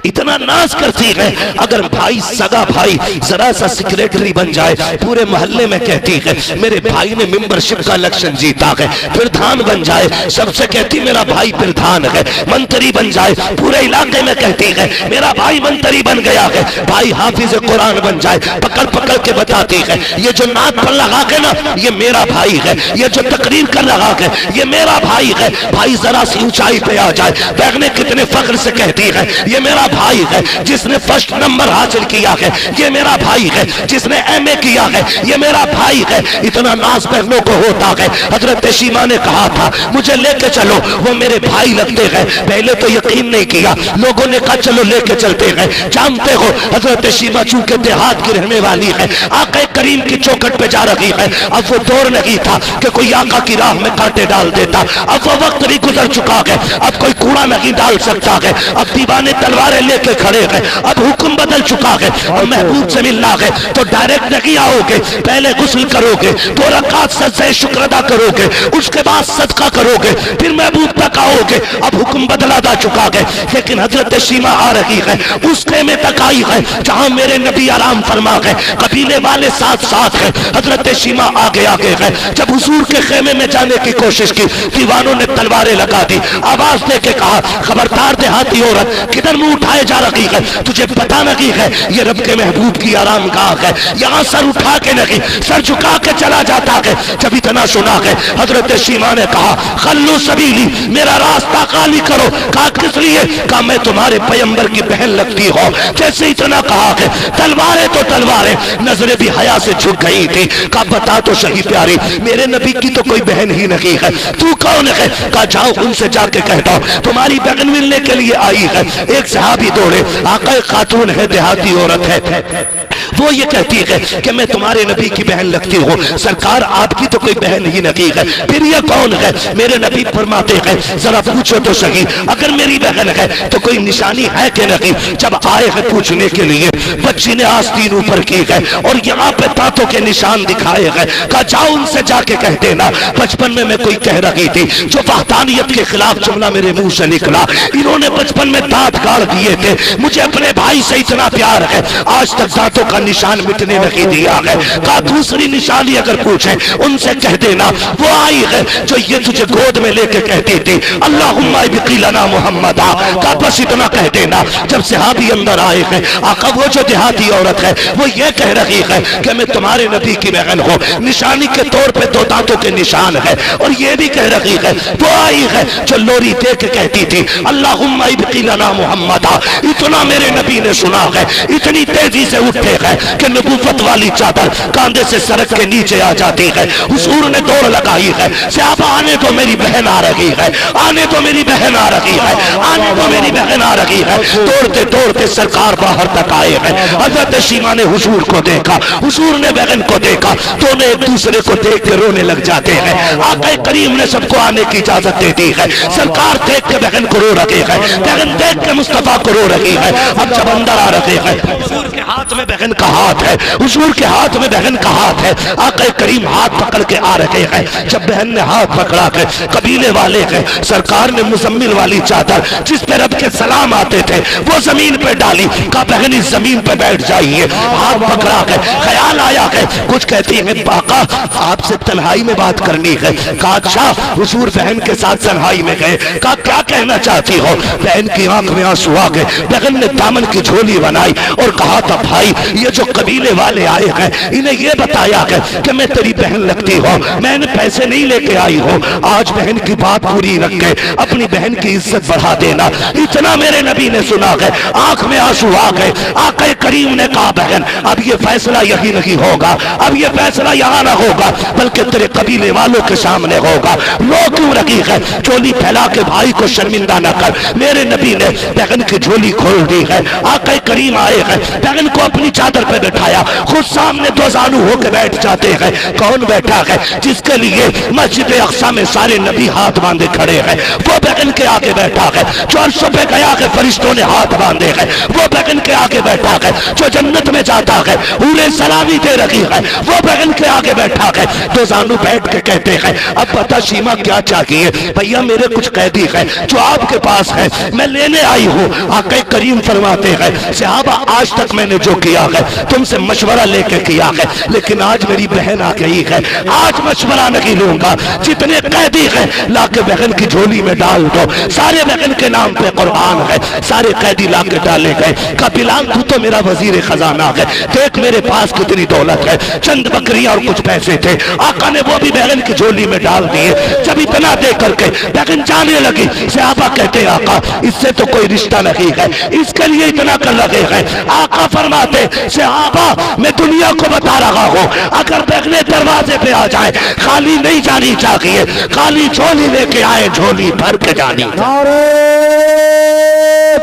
इतना नाज करती है, अगर भाई सगा भाई जरा सा सेक्रेटरी बन जाए पूरे मोहल्ले में कहती है मेरे भाई ने मेंबरशिप का इलेक्शन जीता है, प्रधान बन जाए सबसे कहती मेरा भाई प्रधान है, मंत्री बन जाए पूरे इलाके में कहती है मेरा भाई मंत्री बन गया है, भाई हाफिज कुरान बन जाए पकड़ पकड़ के बताती है ये जो नाक पर लगा के ना ये मेरा भाई है, ये जो तकरीर कर लगा के ये मेरा भाई है। भाई जरा सी ऊंचाई पे आ जाए, बहनें कितने फख्र से कहती है ये मेरा भाई है जिसने फर्स्ट नंबर हासिल किया है, ये मेरा भाई है जिसने MA किया है, ये मेरा भाई है। इतना नाज बहनों को होता है। हजरत शीमा ने कहा था मुझे लेके चलो, वो मेरे भाई लगते हैं। पहले तो यकीन नहीं किया, लोगों ने कहा चलो लेके चलते हैं। जानते हो हजरत शीमा चूंकि देहात की रहने वाली है, आका करीम की चौखट पे जा रही है। अब वो दौर नहीं था कि कोई आका की राह में कांटे डाल देता, अब वो वक्त भी गुजर चुका है, अब कोई कूड़ा नहीं डाल सकता है। अब दीवाने तलवारें लेके खड़े हैं, अब हुक्म बदल चुका है। और महबूब से मिलना है तो डायरेक्ट नहीं आओगे, पहले गुस्ल करोगे, 2 रकात सजदे शुक्र अदा करोगे, उसके बाद सदका करोगे, फिर महबूब तक आओगे। अब हुक्म बदला जा चुका है। लेकिन हजरत शीमा आ रही है, उस खेमे तक आई है जहां मेरे नबी आराम फरमा है, कबीले वाले साथ साथ है। हजरत शीमा आगे आगे है। जब हुजूर के खेमे में जाने की कोशिश की, दीवानों ने तलवारें लगा दी, आवाज दे के कहा खबरदार देहाती औरत, किधर मुंह उठाए जा रही है, तुझे पता नहीं है ये रब के महबूब की आराम गाह है, यहाँ सर उठा के नहीं सर झुका के चला जाता है। जब इतना सुना है हजरत शीमा ने कहा खल्लू सबीली, मेरा रास्ता खाली करो। कहा किस लिए? कहा मैं तुम्हारे पैगंबर की बहन लगती हो। जैसे इतना कहा है तलवारें तो तलवारें, नजरें भी हया से झुक गई थी। कहा बता तो सही प्यारी, मेरे नबी की तो कोई बहन ही नहीं है, तू कौन है? कहा जाओ उनसे जाके कह दो तुम्हारी बहन मिलने के लिए आई है। एक सहाबी दौड़े, आका खातून है, देहाती औरत है, वो ये कहती है कि मैं तुम्हारे नबी की बहन लगती हूँ। सरकार आपकी तो कोई बहन ही नहीं है, फिर ये कौन है? मेरे नबी फरमाते हैं जरा पूछो तो सही, अगर मेरी बहन है तो कोई निशानी है कि नहीं? जब आए हैं पूछने के लिए, बच्ची ने आस्तीन ऊपर की है और यहाँ पे दांतों के निशान दिखाए हैं। कहा जाओ उनसे जाके कह देना बचपन में मैं कोई कह रही थी जो वहदानियत के खिलाफ जुमला मेरे मुंह से निकला, इन्होंने बचपन में दांत गाड़ दिए थे, मुझे अपने भाई से इतना प्यार है, आज तक दांतों का निशान मिटने नहीं दिया है। कहा दूसरी निशानी अगर पूछे उनसे कह देना वो आई है जो ये तुझे गोद में लेके कहती थी अल्लाहुम्मा बिकिलना मुहम्मदा। कहा बस इतना कह देना। जब सहाबी अंदर आए हैं, आका वो जो देहाती औरत है वो ये कह रही है कि मैं तुम्हारे नबी की बहन हूँ, निशानी के तौर पे 2 दांतों के निशान है, और ये भी कह रही है वो आई है जो लोरी दे के कहती थी अल्लाहुम्मा बिकिलना मुहम्मदा। इतना मेरे नबी ने सुना है, इतनी तेजी से उठे हैं कि नबूवत वाली चादर कांधे से सरक के नीचे आ जाती है। हुजूर ने दौड़ लगाई है, सहाबा आने तो मेरी बहन आ रही है, आने तो मेरी बहन आ रही है, आने तो मेरी बहन आ रही है। दौड़ते दौड़ते सरकार बाहर तक आए हैं। हजरत शीमा ने हुजूर को देखा, हुजूर ने बहन को देखा, दोनों एक दूसरे को देख के रोने लग जाते हैं। आका करीम ने सबको आने की इजाजत दे दी है। सरकार देख के बहन को रो रही है, बहन देख के मुस्तफा को रो रही है। अब जब अंदर आ रहे हैं, हुजूर के हाथ में बहन का हाथ है, हुजूर के हाथ में बहन का हाथ है। आका करीम हाथ पकड़ के आ रहे हैं। जब बहन ने हाथ पकड़ा के कबीले वाले हैं, सरकार ने मुजम्मिल वाली चादर जिस पे रब के सलाम आते थे वो जमीन पे डाली। कहा बहन इस जमीन पे बैठ जाइए। हाथ पकड़ा के ख्याल आया है, कुछ कहती है बाका आपसे तन्हाई में बात करनी है। कहा अच्छा। हुजूर बहन के साथ तन्हाई में गए। कहा क्या कहना चाहती हो? बहन की आंख में आंसू आ गए। बहन ने दामन की झोली बनाई और कहा था भाई ये जो कबीले वाले आए हैं इन्हें ये बताया है कि मैं तेरी बहन लगती हूँ, मैंने पैसे नहीं लेके आई हूँ, आज बहन की बात पूरी रख के अपनी बहन की इज्जत बढ़ा देना। इतना मेरे नबी ने सुना है, आंख में आंसू आ गए। आका करीम ने कहा बहन अब ये फैसला यही नहीं होगा, अब ये फैसला यहाँ ना होगा बल्कि तेरे कबीले वालों के सामने होगा। रो क्यों रही है? झोली फैला के भाई को शर्मिंदा न कर। मेरे नबी ने बहन की झोली खोल दी है। आका करीम आए हैं, बहन को अपनी चादर पे बैठाया, खुद सामने 2 जानू होकर बैठ जाते हैं। कौन बैठा है? जिसके लिए मस्जिद अक्सा में सारे नबी हाथ बांधे खड़े हैं, वो बहन के आगे बैठा है। जो अर्श पे गया है फरिश्तों ने हाथ बांधे हैं, वो बहन के आगे बैठा है। जो जन्नत में जाता है उन्हें सलामी दे रही है, वो बहन के आगे बैठा है। 2 जानू बैठ के कहते हैं अब बता शीमा क्या चाहिए? भैया मेरे कुछ कैदी है जो आपके पास है, मैं लेने आई हूँ। आका करीम फरमाते हैं सहाबा आज तक मैंने जो किया है तुमसे मशवरा लेके किया है, लेकिन आज मेरी बहन आ गई है, आज मशवरा नहीं लूंगा। जितने कैदी हैं लाके बहन की झोली में डाल दो। सारे बहन के नाम पे कुरान है, सारे कैदी लाके डाले गए। का बिलाल तू तो मेरा वजीर खजाना है, देख मेरे पास कितनी दौलत है, चंद बकरियां और कुछ पैसे थे। आका ने वो भी बहन की झोली में डाल दिए। जब इतना दे करके लेकिन जाने लगी। सहाबा कहते हैं आका इससे तो कोई रिश्ता नहीं है, इसके लिए इतना कर रहे हैं। आका फरमाते सहाबा मैं दुनिया को बता रहा हूँ, अगर देखने दरवाजे पे आ जाए खाली नहीं जानी चाहिए, खाली झोली लेके आए झोली भर के जानी। नारे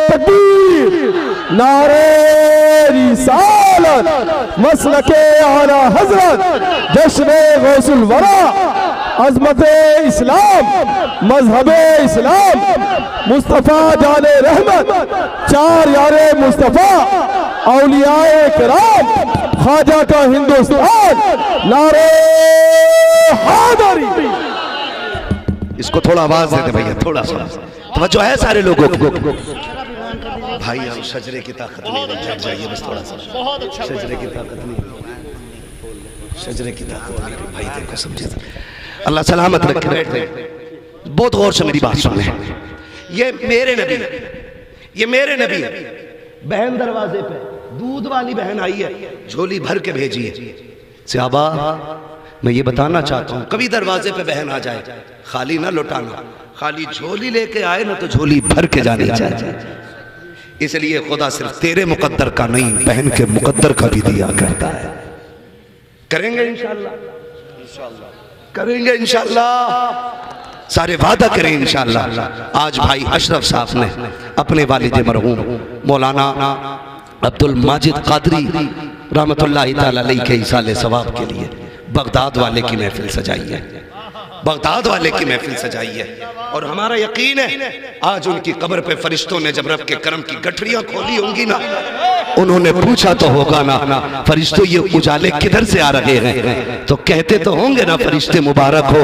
तकबीर, नारे रिसालत, मसलके आला हजरत, जश्न गौसुल वरा, अजमत इस्लाम, मजहब इस्लाम, मुस्तफ़ा जाने रहमत, चार यारे मुस्तफ़ा, औलियाए किराम, ख्वाजा का हिंदुस्तान, नारे हैदरी। इसको थोड़ा आवाज देते भैया, थोड़ा सा तवज्जो है सारे लोगों को। भाई हम शजरे की ताकत नहीं, बैठ जाइए बस थोड़ा सा। शजरे की ताकत नहीं, शजरे की ताकत नहीं भाई, देखो समझे। अल्लाह सलामत रखे, बैठ। बहुत गौर से मेरी बात सुने। ये मेरे नबी, ये मेरे नबी है। बहन दरवाजे पे दूध वाली बहन आई है, झोली भर के भेजी है। सहाबा मैं ये बताना चाहता हूँ कभी दरवाजे पे बहन आ जाए खाली ना लौटाना, खाली झोली लेके आए ना तो झोली भर के जानी चाहिए। इसलिए खुदा सिर्फ तेरे मुकद्दर का नहीं बहन के मुकद्दर का भी दिया करता है। करेंगे इंशाअल्लाह, करेंगे इंशाअल्लाह, सारे वादा करें इंशाअल्लाह। आज भाई अशरफ साहब ने अपने वालिद मरहूम मौलाना अब्दुल माजिद कादरी रहमतुल्लाह तआला अलैहि के इसाले सवाब के लिए बगदाद वाले की महफिल सजाई है, बगदाद वाले की महफिल सजाई है। और हमारा यकीन है आज उनकी कब्र पे फरिश्तों ने जब रब के करम की गठरियां खोली होंगी ना, उन्होंने पूछा तो होगा ना फरिश्तों ये उजाले किधर से आ रहे हैं, तो कहते तो होंगे ना फरिश्ते मुबारक हो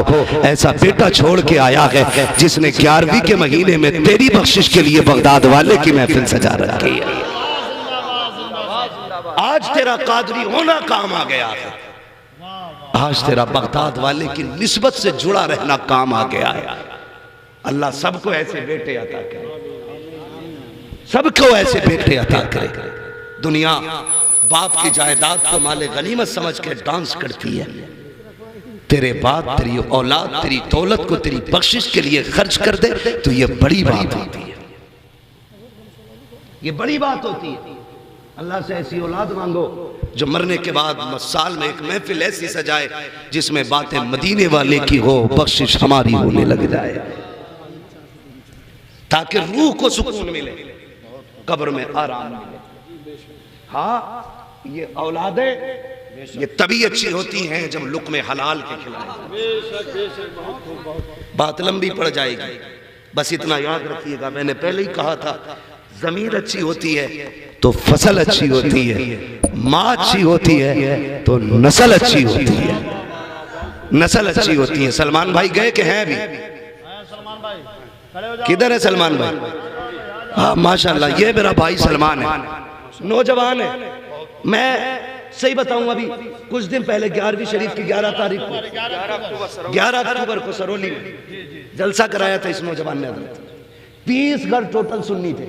ऐसा बेटा छोड़ के आया है जिसने 11वीं के महीने में तेरी बख्शिश के लिए बगदाद वाले की महफिल सजा रखी है। आज तेरा कादरी होना काम आ गया है, आज तेरा बगदाद वाले की निस्बत से जुड़ा रहना काम आ गया है। अल्लाह सबको ऐसे बेटे अता करे, सबको ऐसे बेटे अता करे। दुनिया बाप की जायदाद को माले गनीमत समझ के डांस करती है, तेरे बाप तेरी औलाद तेरी दौलत को तेरी बख्शिश के लिए खर्च कर दे तो ये बड़ी बात होती है, ये बड़ी बात होती है। अल्लाह से ऐसी औलाद मांगो जो मरने के बाद साल में एक महफिल ऐसी सजाए जिसमें बातें मदीने वाले की हो, बख्शिश हमारी होने लग जाए, ताकि रूह को सुकून मिले, कब्र में आराम मिले। हाँ ये औलादें ये तभी अच्छी होती हैं जब लुक़्मे हलाल के खिलाए। बात लंबी पड़ जाएगी, बस इतना याद रखिएगा, मैंने पहले ही कहा था जमीन अच्छी होती है तो फसल अच्छी होती है, माँ अच्छी होती है तो नस्ल अच्छी होती है, नस्ल अच्छी होती है। सलमान भाई गए कि हैं अभी? किधर है सलमान भाई? हाँ माशाल्लाह, ये मेरा भाई सलमान है, नौजवान है। मैं सही बताऊं अभी कुछ दिन पहले 11वीं शरीफ की 11 तारीख को 11 अक्टूबर को सरोली में जलसा कराया था इस नौजवान ने। 30 घर टोटल सुन्नी थे,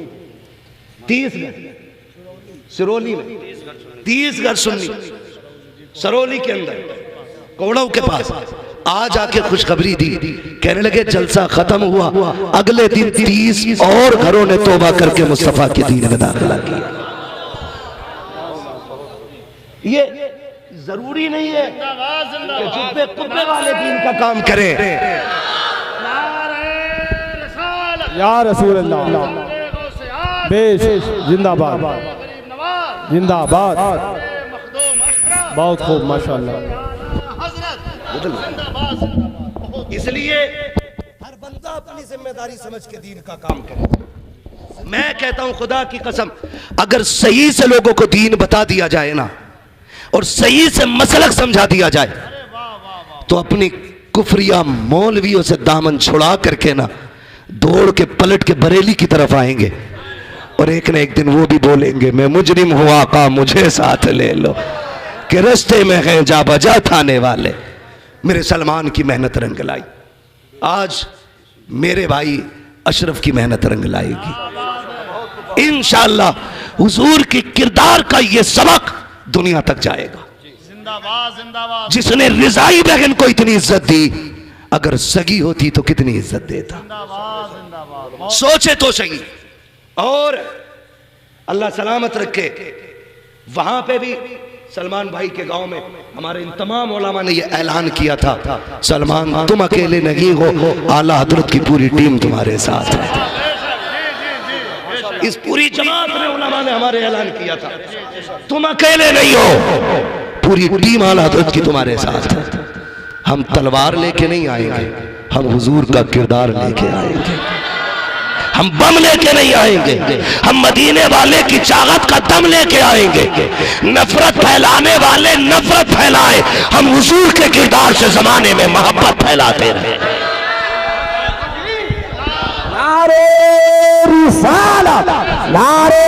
30 घर सिरोली में, 30 घर सुन्नी सरोली के अंदर कोड़ों के पास। आज आके खुशखबरी दी, कहने लगे जलसा खत्म हुआ, अगले दिन 30 और घरों ने तौबा करके मुस्तफा के दीन में दाखिला किया। ये जरूरी नहीं है कि जुब्बे कुब्बे वाले दीन का काम करें। या रसूल अल्लाह, बेश जिंदाबाद जिंदाबाद, बहुत खूब माशाअल्लाह। इसलिए हर बंदा अपनी जिम्मेदारी समझ के दीन का काम करे। मैं कहता हूं खुदा की कसम, अगर सही से लोगों को दीन बता दिया जाए ना और सही से मसलक समझा दिया जाए तो अपनी कुफरिया मौलवियों से दामन छुड़ा करके ना दौड़ के पलट के बरेली की तरफ आएंगे और एक न एक दिन वो भी बोलेंगे मैं मुजरिम हुआ का मुझे साथ ले लो, कि रास्ते में हैं जा बजा थाने वाले। मेरे सलमान की मेहनत रंग लाई, आज मेरे भाई अशरफ की मेहनत रंग लाएगी इंशाअल्लाह। हुजूर की किरदार का ये सबक दुनिया तक जाएगा। जिसने रिजाई बहन को इतनी इज्जत दी, अगर सगी होती तो कितनी इज्जत देता। सोचे तो सही। और अल्लाह सलामत रखे, वहां पे भी सलमान भाई के गांव में हमारे इन तमाम उलमा ने यह ऐलान किया था, सलमान तुम अकेले नहीं हो, आला हजरत की पूरी टीम तुम्हारे साथ है। इस पूरी जमात ने उलमा ने हमारे ऐलान किया था, तुम अकेले नहीं हो, पूरी टीम आला हजरत की तुम्हारे साथ है। हम तलवार लेके नहीं आएंगे, हम हुजूर का किरदार लेके आएंगे। हम बम लेके नहीं आएंगे, हम मदीने वाले की चाहत का दम लेके आएंगे। नफरत फैलाने वाले नफरत फैलाए, हम हुजूर के किरदार से जमाने में मोहब्बत फैलाते रहे। नारे रिसालत, नारे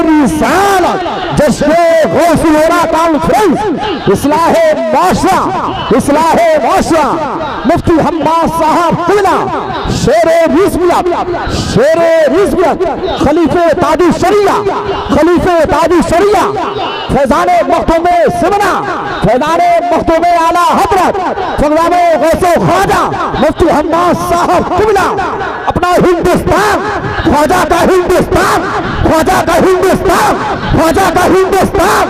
रिसालत, जश्न गौसुल वरा कॉन्फ्रेंस, इस्लाहे माशरा, इस्लाहे माशरा, मुफ्ती हम्माद साहब किबला, शेरे रिज़वियत, शेरे रिज़वियत, खलीफे ताजु शरिया, खलीफे ताजु शरिया, फैज़ाने मखदूमे सिमना, फैज़ाने मखदूमे आला हज़रत, फैज़ाने गौसो ख्वाजा मुफ्ती हम्माद साहब किबला, अपना हिंदुस्तान, ख्वाजा का हिंदुस्तान, ख्वाजा का हिंदुस्तान, ख्वाजा का हिंदुस्तान,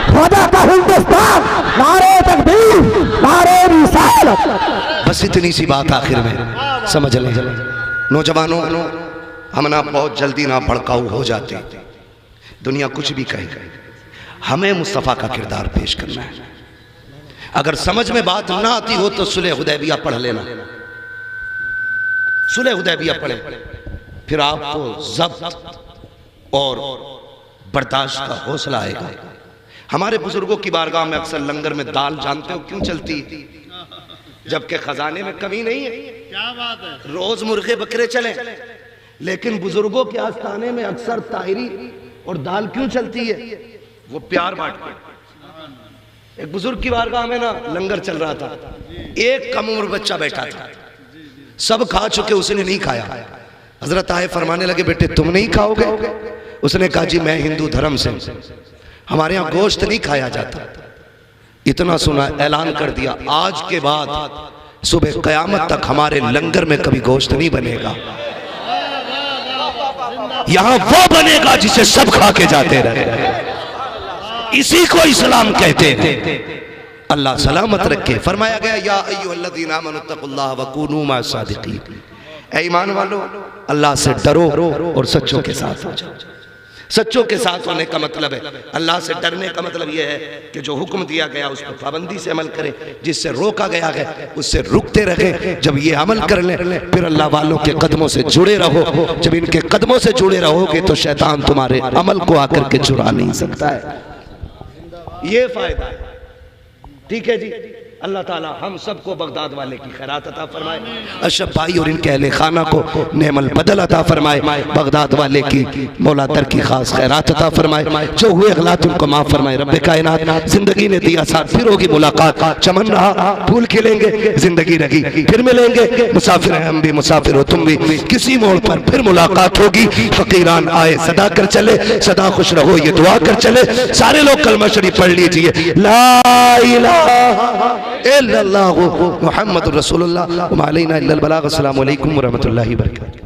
ख्वाजा का हिंदुस्तान, नारे तकबीर, नारे रिसालत। बस इतनी सी बात आखिर में समझ लें नौजवानों, हम ना बहुत जल्दी ना भड़काऊ हो जाते, दुनिया कुछ भी कहे, हमें मुस्तफ़ा का किरदार पेश करना है। अगर समझ में बात ना आती हो तो सुलह हुदैबिया पढ़ लेना, सुलह हुदैबिया पढ़े, फिर आपको ज़ब्त और बर्दाश्त का हौसला आएगा। हमारे बुजुर्गों की बारगाह में अक्सर लंगर में दाल जानते हो क्यों चलती, जबकि खजाने में कमी नहीं है। क्या बात है, रोज मुर्गे बकरे चले, लेकिन बुजुर्गों के आस्थाने में अक्सर ताहिरी और दाल क्यों चलती है? वो प्यार बांटते। एक बुजुर्ग की बारगाह में ना लंगर चल रहा था, एक कम उम्र बच्चा बैठा था, सब खा चुके, उसने नहीं खाया। हजरत आए फरमाने लगे, बेटे तुम नहीं खाओगे? उसने कहा जी मैं हिंदू धर्म से, हमारे यहाँ गोश्त नहीं खाया जाता। इतना सुना, ऐलान कर दिया आज के बाद सुबह कयामत तक हमारे लंगर में कभी गोश्त नहीं बनेगा, यहाँ वो बनेगा जिसे सब खा के जाते रहे। इसी को इस्लाम कहते हैं। अल्लाह सलामत रखे। फरमाया गया या अय्युहल्लज़ीना आमनुत्तकुल्लाह वकूनू मअस-सादिक़ीन, ऐ ईमान वालो अल्लाह से डरो और सच्चों के साथ हो जाओ। सच्चों के साथ होने का मतलब है, अल्लाह से डरने का मतलब यह है कि जो हुक्म दिया गया उस पर पाबंदी से अमल करें, जिससे रोका गया है उससे रुकते रहें। जब ये अमल कर लें फिर अल्लाह वालों के कदमों से जुड़े रहो। जब इनके कदमों से जुड़े रहोगे तो शैतान तुम्हारे अमल को आकर के चुरा नहीं सकता है। ये फायदा है। ठीक है जी, अल्लाह ताला हम सबको बगदाद वाले की खैरात अता फरमाए, अशरफ भाई और इनके अहले खाना को नेमल बदल अता फरमाए, बगदाद वाले की मौला दर की खास खैरात अता फरमाए, जो हुए गलत उनको माफ फरमाए। रब्बे कायनात जिंदगी ने दिया साथ, फिर होगी मुलाकात, चमन रहा फूल खिलेंगे, जिंदगी रही फिर मिलेंगे। मुसाफिर हैं हम भी, मुसाफिर हो तुम भी, किसी मोड़ पर फिर मुलाकात होगी। फकीरान आए सदा कर चले, सदा खुश रहो ये दुआ कर चले। सारे लोग कलमा शरीफ पढ़ लीजिए, ला इलाहा इल्लल्लाहु मुहम्मदुर रसूलुल्लाह व मा अलैना इल्लल बलाग। अस्सलामु अलैकुम व रहमतुल्लाहि व बरकातहू।